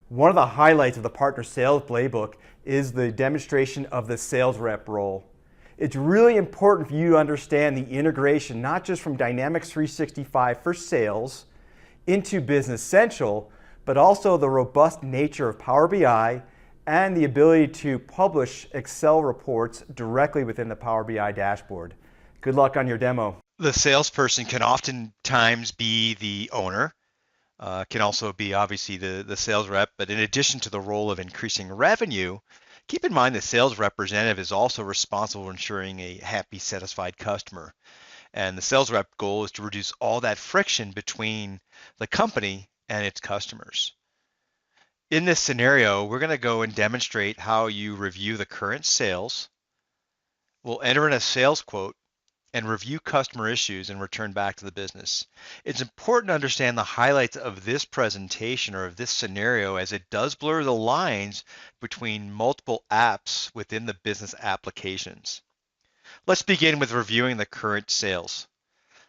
One of the highlights of the partner sales playbook is the demonstration of the sales rep role. It's really important for you to understand the integration, not just from Dynamics 365 for sales into Business Central, but also the robust nature of Power BI and the ability to publish Excel reports directly within the Power BI dashboard. Good luck on your demo. The salesperson can oftentimes be the owner, can also be obviously the sales rep, but in addition to the role of increasing revenue, keep in mind the sales representative is also responsible for ensuring a happy, satisfied customer. And the sales rep goal is to reduce all that friction between the company and its customers. In this scenario, we're going to go and demonstrate how you review the current sales. We'll enter in a sales quote and review customer issues and return back to the business. It's important to understand the highlights of this presentation or of this scenario, as it does blur the lines between multiple apps within the business applications. Let's begin with reviewing the current sales.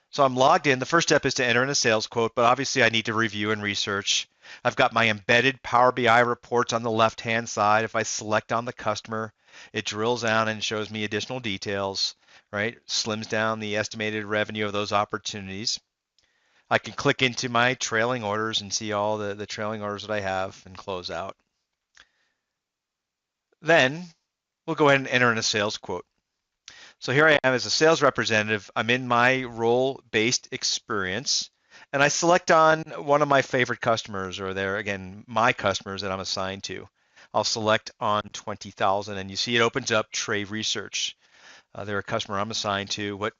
So I'm logged in. The first step is to enter in a sales quote, but obviously I need to review and research. I've got my embedded Power BI reports on the left-hand side. If I select on the customer, it drills down and shows me additional details, right? Slims down the estimated revenue of those opportunities. I can click into my trailing orders and see all the trailing orders that I have and close out. Then we'll go ahead and enter in a sales quote. So here I am as a sales representative. I'm in my role-based experience, and I select on one of my favorite customers, or they're, again, my customers that I'm assigned to. I'll select on 20,000, and you see it opens up Trey Research. They're a customer I'm assigned to. What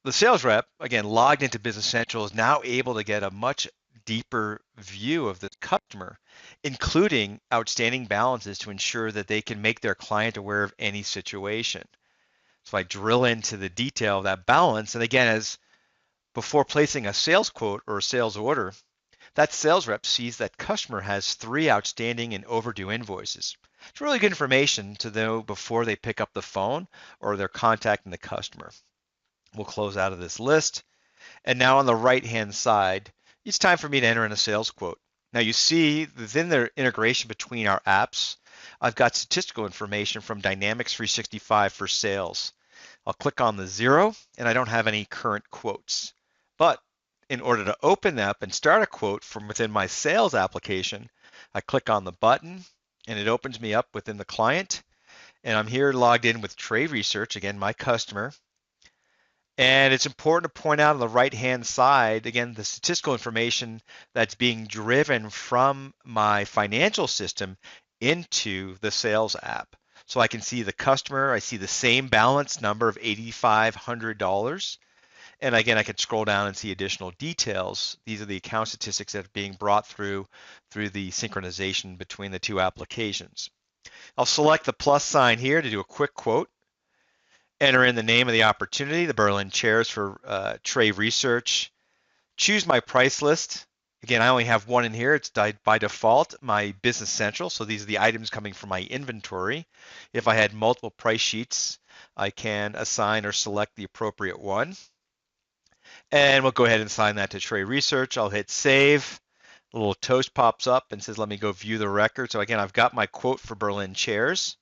the sales rep, again, logged into Business Central, is now able to get a much deeper view of the customer, including outstanding balances to ensure that they can make their client aware of any situation. So I drill into the detail of that balance. And again, as before placing a sales quote or a sales order, that sales rep sees that customer has 3 outstanding and overdue invoices. It's really good information to know before they pick up the phone or they're contacting the customer. We'll close out of this list. And now on the right-hand side, it's time for me to enter in a sales quote. Now you see within the integration between our apps, I've got statistical information from Dynamics 365 for sales. I'll click on the 0 and I don't have any current quotes. But in order to open up and start a quote from within my sales application, I click on the button and it opens me up within the client. And I'm here logged in with Trey Research, again, my customer. And it's important to point out on the right-hand side, again, the statistical information that's being driven from my financial system into the sales app. So I can see the customer, I see the same balance number of $8,500. And again, I can scroll down and see additional details. These are the account statistics that are being brought through the synchronization between the two applications. I'll select the plus sign here to do a quick quote. Enter in the name of the opportunity, the Berlin chairs for Trey Research. Choose my price list. Again, I only have one in here. It's by default my Business Central. So these are the items coming from my inventory. If I had multiple price sheets, I can assign or select the appropriate one. And we'll go ahead and assign that to Trey Research. I'll hit save. A little toast pops up and says, let me go view the record. So again, I've got my quote for Berlin chairs.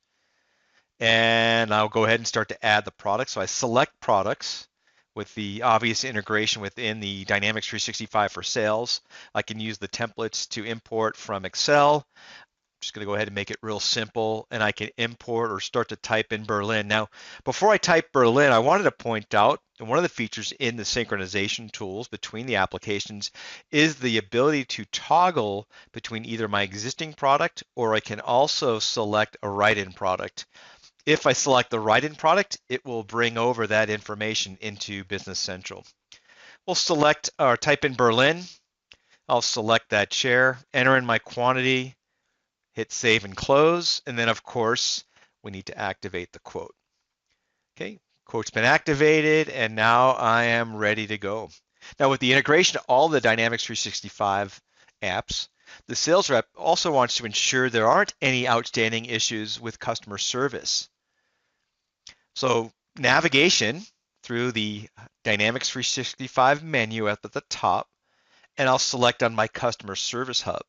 And I'll go ahead and start to add the products. So I select products with the obvious integration within the Dynamics 365 for sales. I can use the templates to import from Excel. I'm just going to go ahead and make it real simple, and I can import or start to type in Berlin. Now, before I type Berlin, I wanted to point out that one of the features in the synchronization tools between the applications is the ability to toggle between either my existing product or I can also select a write-in product. If I select the write-in product, it will bring over that information into Business Central. We'll select or type in Berlin. I'll select that chair, enter in my quantity, hit save and close, and then of course we need to activate the quote. Okay, quote's been activated, and now I am ready to go. Now with the integration of all the Dynamics 365 apps, the sales rep also wants to ensure there aren't any outstanding issues with customer service. So navigation through the Dynamics 365 menu up at the top, and I'll select on my customer service hub.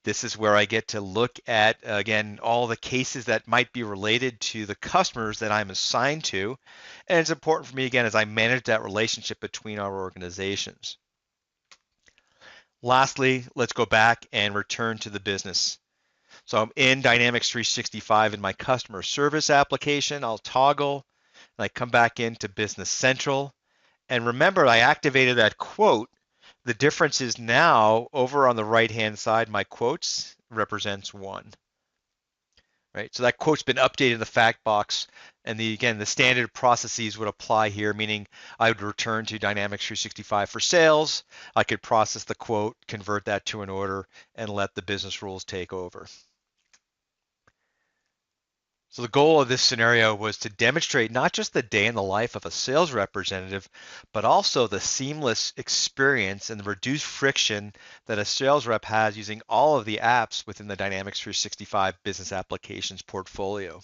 This is where I get to look at, again, all the cases that might be related to the customers that I'm assigned to. And it's important for me, again, as I manage that relationship between our organizations. Lastly, let's go back and return to the business. So I'm in Dynamics 365 in my customer service application. I'll toggle and I come back into Business Central. And remember, I activated that quote. The difference is now over on the right-hand side, my quotes represents 1. Right? So that quote's been updated in the fact box. And again, the standard processes would apply here, meaning I would return to Dynamics 365 for sales. I could process the quote, convert that to an order, and let the business rules take over. So the goal of this scenario was to demonstrate not just the day in the life of a sales representative, but also the seamless experience and the reduced friction that a sales rep has using all of the apps within the Dynamics 365 business applications portfolio.